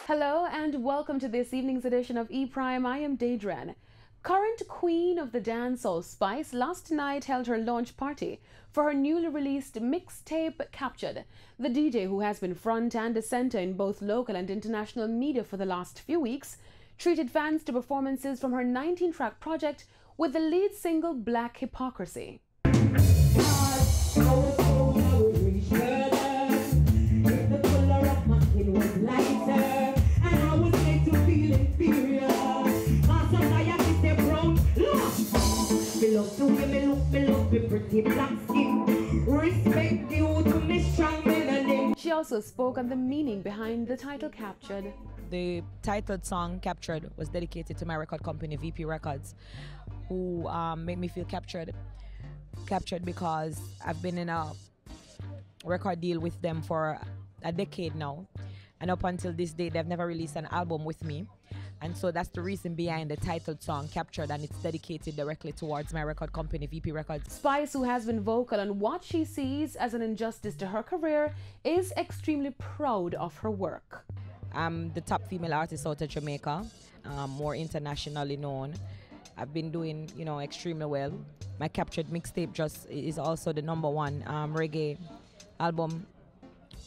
Hello and welcome to this evening's edition of E-Prime. I am Daedran. Current queen of the dancehall Spice last night held her launch party for her newly released mixtape Captured. The DJ, who has been front and center in both local and international media for the last few weeks, treated fans to performances from her 19-track project with the lead single Black Hypocrisy. She also spoke on the meaning behind the title Captured. The titled song Captured was dedicated to my record company VP Records, who made me feel captured because I've been in a record deal with them for a decade now, and up until this day they've never released an album with me. And so that's the reason behind the titled song Captured, and it's dedicated directly towards my record company, VP Records. Spice, who has been vocal on what she sees as an injustice to her career, is extremely proud of her work. I'm the top female artist out of Jamaica, more internationally known. I've been doing, extremely well. My Captured mixtape just is also the #1 reggae album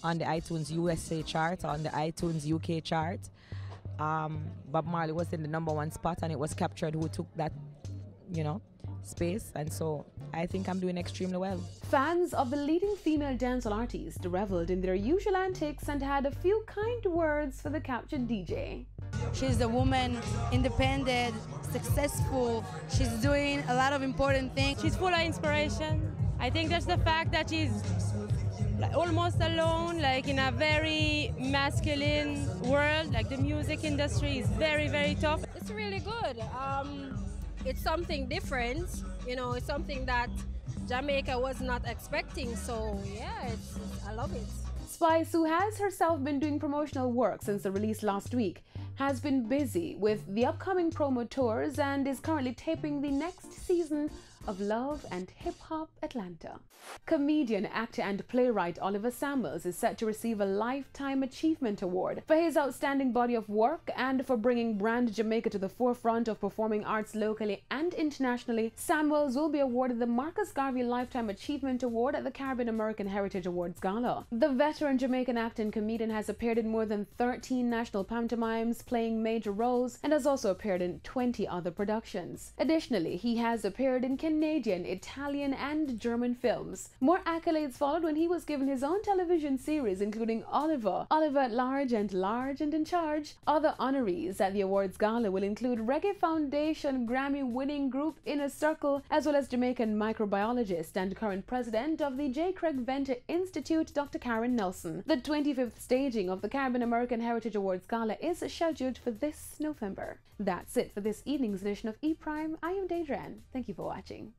on the iTunes USA chart, on the iTunes UK chart. Bob Marley was in the #1 spot, and it was Captured who took that, space, and so I think I'm doing extremely well. Fans of the leading female dancehall artist reveled in their usual antics and had a few kind words for the Captured DJ. She's a woman, independent, successful. She's doing a lot of important things. She's full of inspiration. I think that's the fact that she's almost alone, like in a very masculine world. Like the music industry is very, very tough. It's really good. It's something different, it's something that Jamaica was not expecting. So yeah, I love it. Spice, who has herself been doing promotional work since the release last week, has been busy with the upcoming promo tours and is currently taping the next season of Love and Hip Hop Atlanta. Comedian, actor and playwright Oliver Samuels is set to receive a Lifetime Achievement Award for his outstanding body of work and for bringing brand Jamaica to the forefront of performing arts locally and internationally. Samuels will be awarded the Marcus Garvey Lifetime Achievement Award at the Caribbean American Heritage Awards Gala. The veteran Jamaican actor and comedian has appeared in more than 13 national pantomimes, playing major roles, and has also appeared in 20 other productions. Additionally, he has appeared in Canadian, Italian, and German films. More accolades followed when he was given his own television series, including Oliver at Large and Large and in Charge. Other honorees at the awards gala will include Reggae Foundation Grammy-winning group Inner Circle, as well as Jamaican microbiologist and current president of the J. Craig Venter Institute, Dr. Karen Nelson. The 25th staging of the Caribbean American Heritage Awards Gala is scheduled for this November. That's it for this evening's edition of E-Prime. I am Daedran. Thank you for watching.